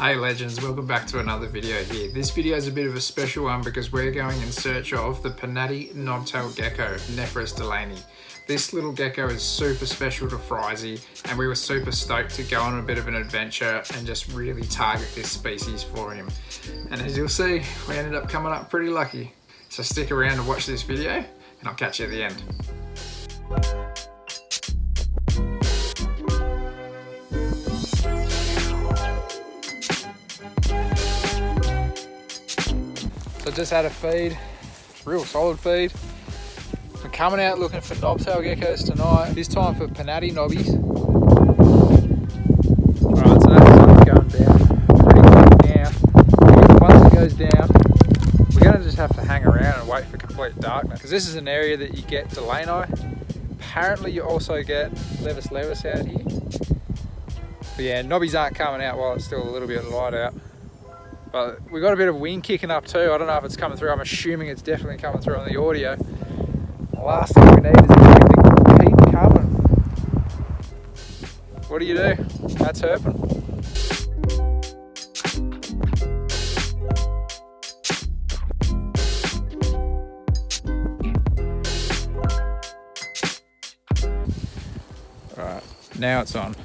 Hey legends, welcome back to another video here. This video is a bit of a special one because we're going in search of the Pernatty knobtail gecko, Nephrurus deleani. This little gecko is super special to Fryzie, and we were super stoked to go on a bit of an adventure and just really target this species for him. And as you'll see, we ended up coming up pretty lucky. So stick around to watch this video and I'll catch you at the end. So just had a feed, real solid feed. We're coming out looking for knobtail geckos tonight. This time for Pernatty knobbies. Alright, so that sun's going down pretty quick now. Once it goes down, we're going to just have to hang around and wait for complete darkness. Because this is an area that you get deleani. Apparently you also get levis out here. But yeah, knobbies aren't coming out while it's still a little bit light out. But we got a bit of wind kicking up too. I don't know if it's coming through. I'm assuming it's definitely coming through on the audio. The last thing we need is to keep coming. What do you do? That's herping. Alright, now it's on.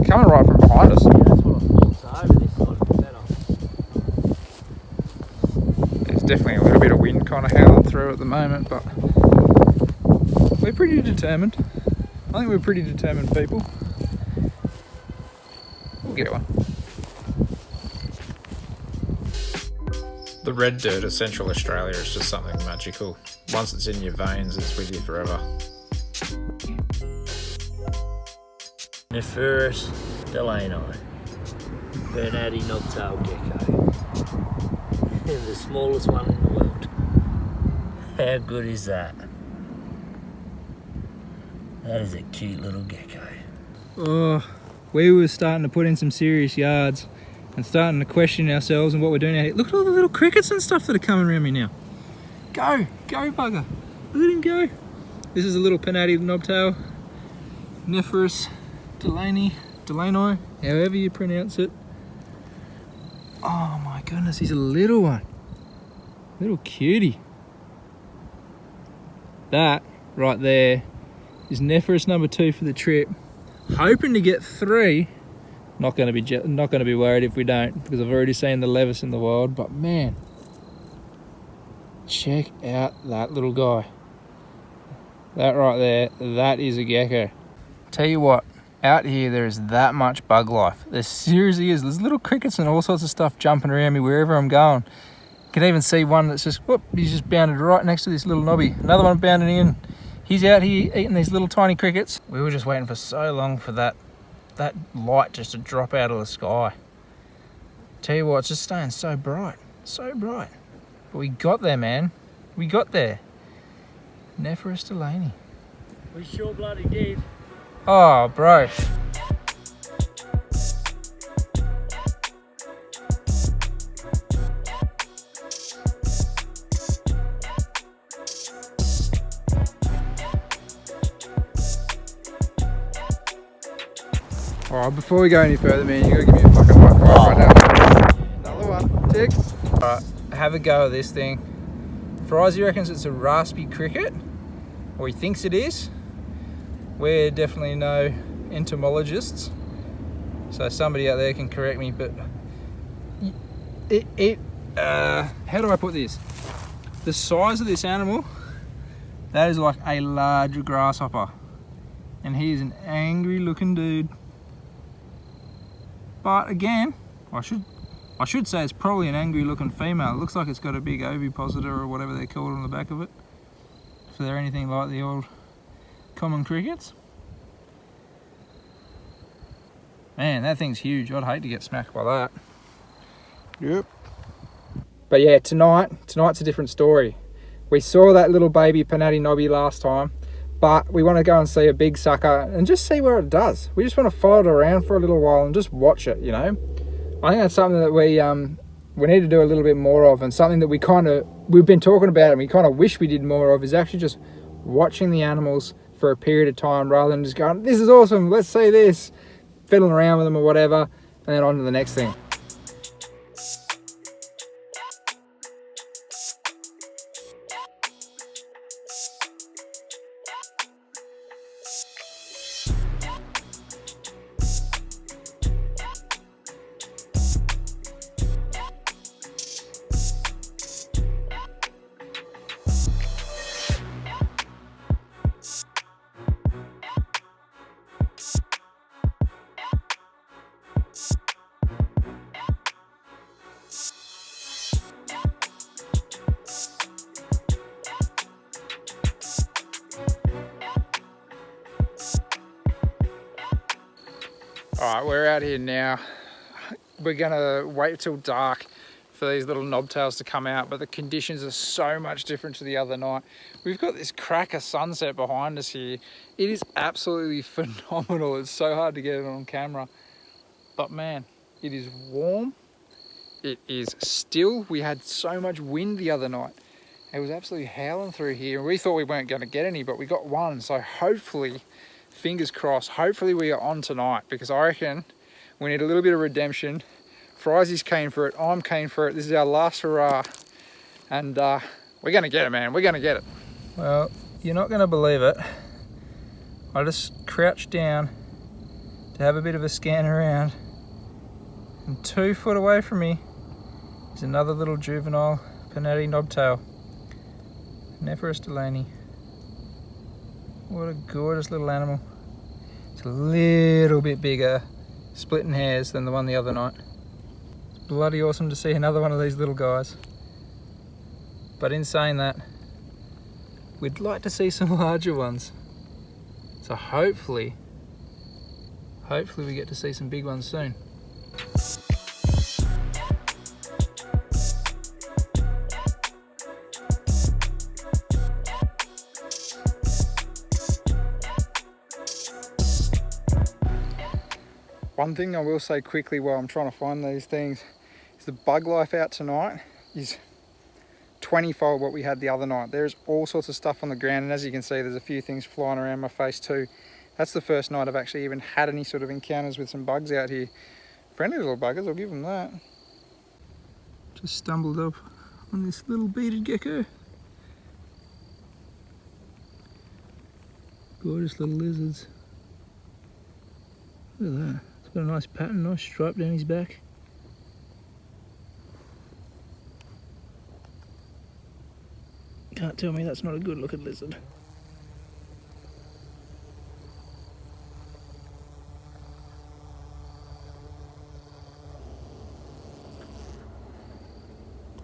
Coming right from behind us. Yeah, that's what I thought. So over this side would be better. There's definitely a little bit of wind kind of howling through at the moment, but we're pretty determined. I think we're pretty determined people. We'll get one. The red dirt of Central Australia is just something magical. Once it's in your veins, it's with you forever. Nephrurus deleani, Pernatty knobtail gecko, the smallest one in the world. How good is that? That is a cute little gecko. Oh, we were starting to put in some serious yards and starting to question ourselves and what we're doing out here. Look at all the little crickets and stuff that are coming around me now. Go bugger, let him go. This is a little Pernatty knobtail, Nephrurus deleani, however you pronounce it. Oh my goodness, he's a little one. Little cutie. That right there is Nephrurus number 2 for the trip. Hoping to get 3. Not going to be worried if we don't, because I've already seen the levis in the wild. But man, check out that little guy. That right there, that is a gecko. Tell you what, out here there is that much bug life. There seriously is. There's little crickets and all sorts of stuff jumping around me wherever I'm going. You can even see one that's just, whoop, he's just bounded right next to this little knobby. Another one bounding in. He's out here eating these little tiny crickets. We were just waiting for so long for that light just to drop out of the sky. Tell you what, it's just staying so bright. But we got there, man. We got there. Nephrurus deleani. We sure bloody did. Oh, bro. Alright, before we go any further, man, you gotta give me a fucking high five right now. Another one. Tick. Alright, have a go of this thing. Fryzie reckons it's a raspy cricket, or he thinks it is. We're definitely no entomologists, so somebody out there can correct me, but how do I put this? The size of this animal, that is like a large grasshopper, and he is an angry looking dude. But again, I should say it's probably an angry looking female. It looks like it's got a big ovipositor or whatever they're called on the back of it, if they're anything like the old common crickets. Man, that thing's huge. I'd hate to get smacked by that. Yep. But yeah, tonight's a different story. We saw that little baby Pernatty knobby last time, but we want to go and see a big sucker and just see where it does. We just want to follow it around for a little while and just watch it, you know. I think that's something that we need to do a little bit more of, and something that we've been talking about and we kind of wish we did more of, is actually just watching the animals for a period of time rather than just going, this is awesome, let's see this, fiddling around with them or whatever, and then on to the next thing. Alright, we're out here now. We're gonna wait till dark for these little knobtails to come out, but the conditions are so much different to the other night. We've got this cracker sunset behind us here. It is absolutely phenomenal. It's so hard to get it on camera. But man, it is warm. It is still. We had so much wind the other night. It was absolutely howling through here. We thought we weren't going to get any, but we got one. So hopefully, fingers crossed, hopefully we are on tonight, because I reckon we need a little bit of redemption. Fryzie's keen for it, I'm keen for it. This is our last hurrah, and we're gonna get it, man. We're gonna get it. Well, you're not gonna believe it. I just crouched down to have a bit of a scan around, and 2 foot away from me is another little juvenile Pernatty knobtail, Nephrurus deleani. What a gorgeous little animal. It's a little bit bigger, splitting hairs, than the one the other night. It's bloody awesome to see another one of these little guys. But in saying that, we'd like to see some larger ones. So hopefully we get to see some big ones soon. One thing I will say quickly while I'm trying to find these things is the bug life out tonight is 20-fold what we had the other night. There's all sorts of stuff on the ground, and as you can see, there's a few things flying around my face too. That's the first night I've actually even had any sort of encounters with some bugs out here. Friendly little buggers, I'll give them that. Just stumbled up on this little beaded gecko. Gorgeous little lizards. Look at that. It's got a nice pattern, nice stripe down his back. Can't tell me that's not a good looking lizard.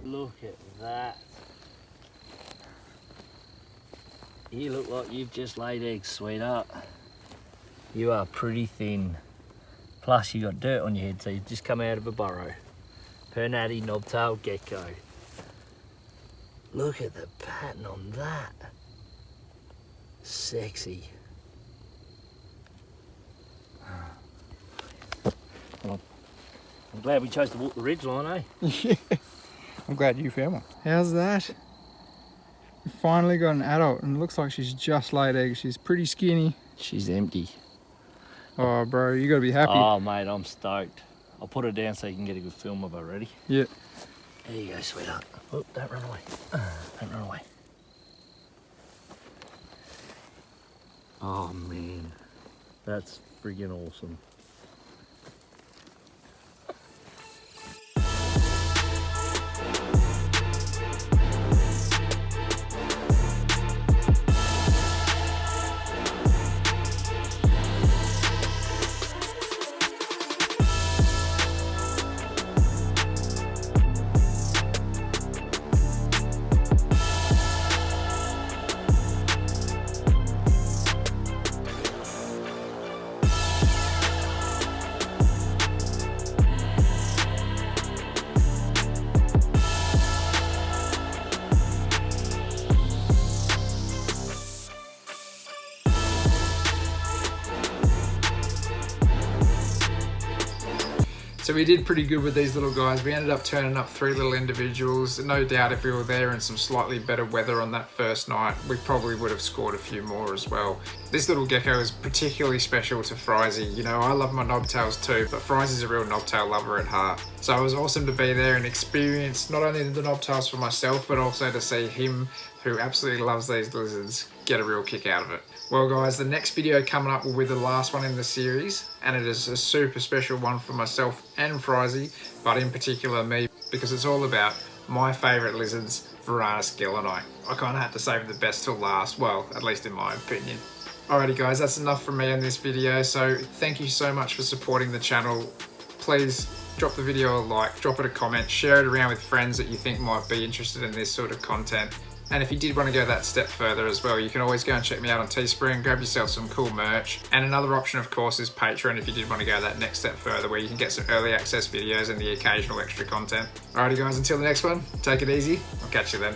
Look at that. You look like you've just laid eggs, sweetheart. You are pretty thin. Plus you got dirt on your head, so you've just come out of a burrow. Pernatty knobtail gecko. Look at the pattern on that. Sexy. Well, I'm glad we chose to walk the ridgeline, eh? Yeah. I'm glad you found one. How's that? We finally got an adult, and it looks like she's just laid eggs. She's pretty skinny. She's empty. Oh, bro, you gotta be happy. Oh, mate, I'm stoked. I'll put her down so you can get a good film of her. Ready? Yeah. There you go, sweetheart. Oh, don't run away. Don't run away. Oh, man. That's friggin' awesome. So we did pretty good with these little guys. We ended up turning up 3 little individuals. No doubt if we were there in some slightly better weather on that first night, we probably would have scored a few more as well. This little gecko is particularly special to Fryzie. You know, I love my knobtails too, but Fryzie's a real knobtail lover at heart. So it was awesome to be there and experience not only the knobtails for myself, but also to see him, who absolutely loves these lizards, get a real kick out of it. Well guys, the next video coming up will be the last one in the series, and it is a super special one for myself and Fryzie, but in particular me, because it's all about my favourite lizards, Fryzie and I. I kind of had to save the best till last, well, at least in my opinion. Alrighty guys, that's enough from me in this video, so thank you so much for supporting the channel. Please drop the video a like, drop it a comment, share it around with friends that you think might be interested in this sort of content. And if you did want to go that step further as well, you can always go and check me out on Teespring, grab yourself some cool merch. And another option, of course, is Patreon if you did want to go that next step further, where you can get some early access videos and the occasional extra content. Alrighty guys, until the next one, take it easy. I'll catch you then.